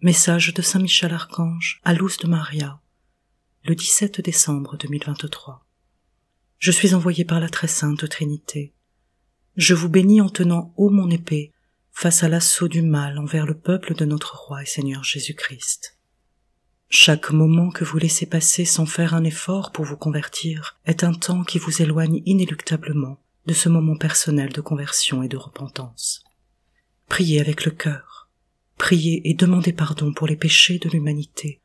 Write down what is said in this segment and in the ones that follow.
Message de Saint Michel Archange à Luz de Maria, le 17 décembre 2023. Je suis envoyé par la très sainte Trinité. Je vous bénis en tenant haut mon épée face à l'assaut du mal envers le peuple de notre Roi et Seigneur Jésus-Christ. Chaque moment que vous laissez passer sans faire un effort pour vous convertir est un temps qui vous éloigne inéluctablement de ce moment personnel de conversion et de repentance. Priez avec le cœur. Priez et demandez pardon pour les péchés de l'humanité.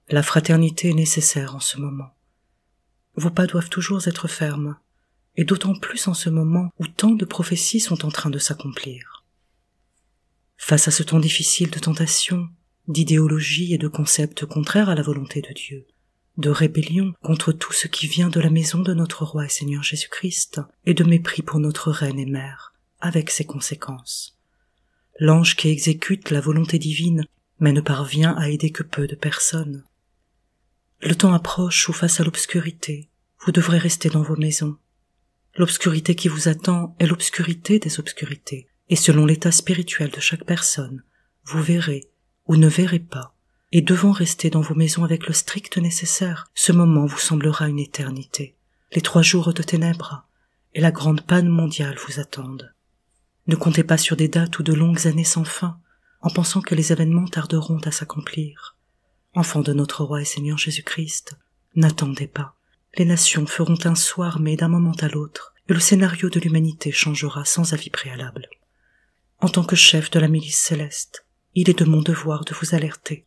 La fraternité est nécessaire en ce moment. Vos pas doivent toujours être fermes, et d'autant plus en ce moment où tant de prophéties sont en train de s'accomplir. Face à ce temps difficile de tentation, d'idéologie et de concepts contraires à la volonté de Dieu, de rébellion contre tout ce qui vient de la maison de notre Roi et Seigneur Jésus-Christ, et de mépris pour notre Reine et Mère, avec ses conséquences. L'ange qui exécute la volonté divine, mais ne parvient à aider que peu de personnes. Le temps approche où, face à l'obscurité, vous devrez rester dans vos maisons. L'obscurité qui vous attend est l'obscurité des obscurités, et selon l'état spirituel de chaque personne, vous verrez ou ne verrez pas, et devant rester dans vos maisons avec le strict nécessaire, ce moment vous semblera une éternité. Les 3 jours de ténèbres et la grande panne mondiale vous attendent. Ne comptez pas sur des dates ou de longues années sans fin, en pensant que les événements tarderont à s'accomplir. Enfants de notre Roi et Seigneur Jésus-Christ, n'attendez pas. Les nations feront un saut armé d'un moment à l'autre, et le scénario de l'humanité changera sans avis préalable. En tant que chef de la milice céleste, il est de mon devoir de vous alerter.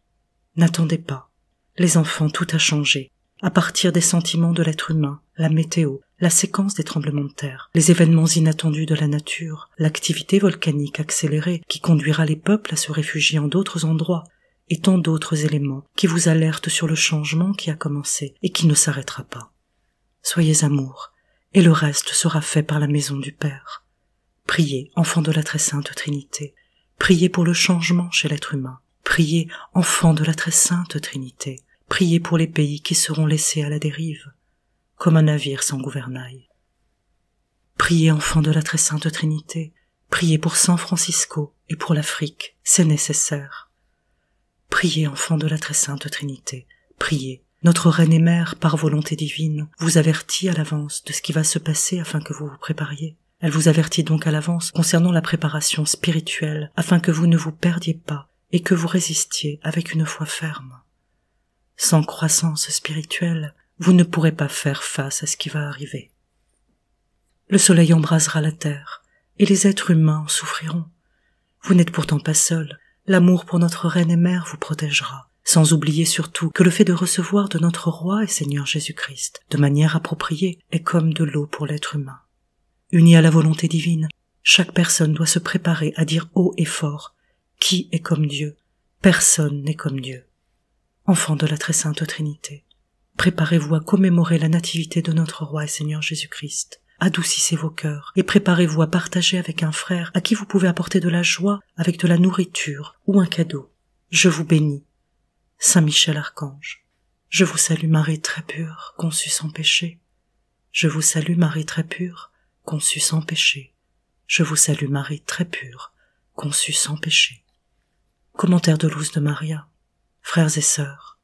N'attendez pas. Les enfants, tout a changé. À partir des sentiments de l'être humain, la météo, la séquence des tremblements de terre, les événements inattendus de la nature, l'activité volcanique accélérée qui conduira les peuples à se réfugier en d'autres endroits, et tant d'autres éléments qui vous alertent sur le changement qui a commencé et qui ne s'arrêtera pas. Soyez amour, et le reste sera fait par la maison du Père. Priez, enfants de la très sainte Trinité. Priez pour le changement chez l'être humain. Priez, enfants de la très sainte Trinité. Priez pour les pays qui seront laissés à la dérive, comme un navire sans gouvernail. Priez, enfants de la très sainte Trinité. Priez pour San Francisco et pour l'Afrique, c'est nécessaire. Priez, enfants de la très sainte Trinité. Priez. Notre Reine et Mère, par volonté divine, vous avertit à l'avance de ce qui va se passer afin que vous vous prépariez. Elle vous avertit donc à l'avance concernant la préparation spirituelle afin que vous ne vous perdiez pas et que vous résistiez avec une foi ferme. Sans croissance spirituelle, vous ne pourrez pas faire face à ce qui va arriver. Le soleil embrasera la terre, et les êtres humains en souffriront. Vous n'êtes pourtant pas seuls, l'amour pour notre Reine et Mère vous protégera, sans oublier surtout que le fait de recevoir de notre Roi et Seigneur Jésus-Christ, de manière appropriée, est comme de l'eau pour l'être humain. Unis à la volonté divine, chaque personne doit se préparer à dire haut et fort « Qui est comme Dieu ? Personne n'est comme Dieu ». Enfants de la très sainte Trinité, préparez-vous à commémorer la nativité de notre Roi et Seigneur Jésus-Christ. Adoucissez vos cœurs et préparez-vous à partager avec un frère à qui vous pouvez apporter de la joie avec de la nourriture ou un cadeau. Je vous bénis. Saint Michel Archange, je vous salue Marie très pure, conçue sans péché. Je vous salue Marie très pure, conçue sans péché. Je vous salue Marie très pure, conçue sans péché. Commentaire de Luz de Maria. Frères et sœurs,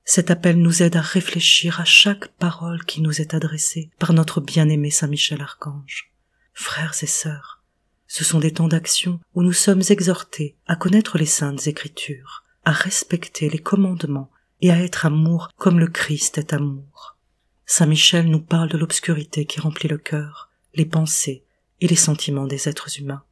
cet appel nous aide à réfléchir à chaque parole qui nous est adressée par notre bien-aimé Saint Michel Archange. Frères et sœurs, ce sont des temps d'action où nous sommes exhortés à connaître les saintes Écritures, à respecter les commandements et à être amour comme le Christ est amour. Saint Michel nous parle de l'obscurité qui remplit le cœur, les pensées et les sentiments des êtres humains.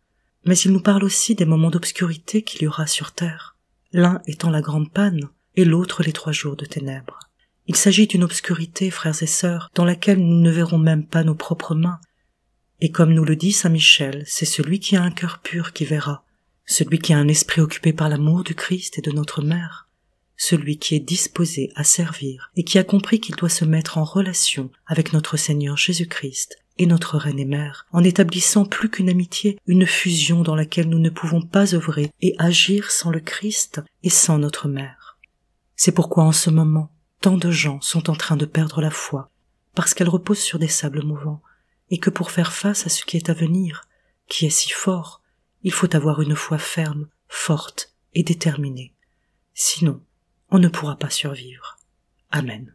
Mais il nous parle aussi des moments d'obscurité qu'il y aura sur terre, l'un étant la grande panne et l'autre les 3 jours de ténèbres. Il s'agit d'une obscurité, frères et sœurs, dans laquelle nous ne verrons même pas nos propres mains. Et comme nous le dit Saint Michel, c'est celui qui a un cœur pur qui verra, celui qui a un esprit occupé par l'amour du Christ et de notre Mère, celui qui est disposé à servir et qui a compris qu'il doit se mettre en relation avec notre Seigneur Jésus-Christ et notre Reine et Mère, en établissant plus qu'une amitié, une fusion dans laquelle nous ne pouvons pas œuvrer et agir sans le Christ et sans notre Mère. C'est pourquoi en ce moment, tant de gens sont en train de perdre la foi, parce qu'elle repose sur des sables mouvants, et que pour faire face à ce qui est à venir, qui est si fort, il faut avoir une foi ferme, forte et déterminée. Sinon, on ne pourra pas survivre. Amen.